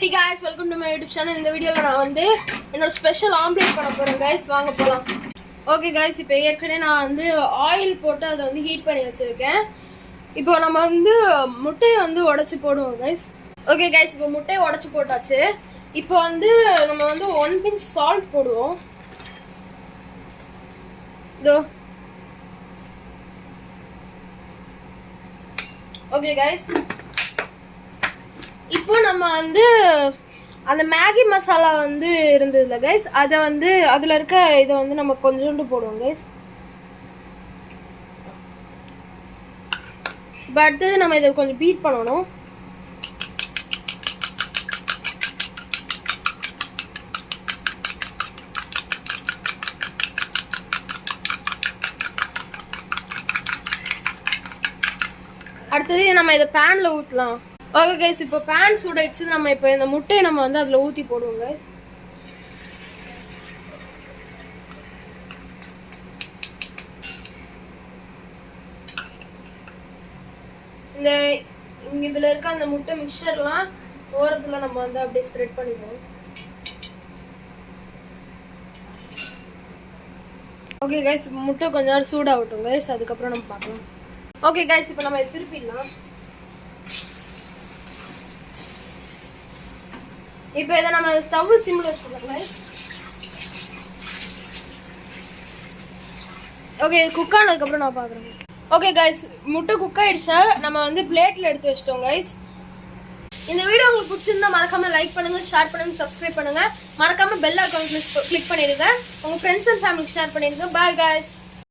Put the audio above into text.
Hey guys, welcome to my YouTube channel. In the video நான் வந்து என்னோட special omelette பண்ண போறேன் guys. வாங்க போலாம். Okay guys, இப்போ ஏற்கனவே நான் வந்து ஆயில் போட்டு அதை வந்து ஹீட் பண்ணி வச்சிருக்கேன். இப்போ நம்ம வந்து முட்டையை வந்து உடைச்சு போடுவோம் guys. Okay guys, இப்போ முட்டையை உடைச்சு போட்டாச்சு. இப்போ வந்து நம்ம வந்து 1 pinch salt போடுவோம். இதோ. Okay guys. இப்போ நம்ம வந்து அந்த மேகி மசாலா வந்து இருந்ததுல गाइस அத வந்து அதுல இருக்க இத வந்து நம்ம கொஞ்சோண்டு போடுவோம் गाइस. அடுத்து நம்ம இத கொஞ்சம் பீட் பண்ணனும். அடுத்து நம்ம இத panல ஊத்தலாம். Okay guys, இப்போ pan சூடாயிடுச்சு. நம்ம இப்போ இந்த முட்டையை நம்ம வந்து அதுல ஊத்தி போடுவோம் guys. இதுல இருக்க அந்த முட்டை மிக்சர்லாம் ஓரத்துல நம்ம வந்து அப்படியே ஸ்ப்ரெட் பண்ணிடுவோம். Okay guys, இப்போ முட்டை கொஞ்ச நேரம் சூடாகட்டும் guys. அதுக்கு அப்புறம் நம்ம பார்க்கலாம். Okay guys, இப்போ நம்ம இத திருப்பிடலாம். இப்போ இத நம்ம ஸ்டவ் சிம்ல வச்சிரலாம் गाइस. ஓகே, குக் ஆனதுக்கு அப்புறம் நான் பாக்குறேன். ஓகே गाइस, முட்டை குக் ஆயிடுச்சு. நம்ம வந்து பிளேட்ல எடுத்து வச்சிட்டோம் गाइस. இந்த வீடியோ உங்களுக்கு பிடிச்சிருந்தா மறக்காம லைக் பண்ணுங்க, ஷேர் பண்ணுங்க, சப்ஸ்கிரைப் பண்ணுங்க. மறக்காம பெல் ஐகான் கிளிக் பண்ணிடுங்க. உங்க ஃப்ரெண்ட்ஸ் அண்ட் ஃபேமிலிக்கு ஷேர் பண்ணிடுங்க. By guys.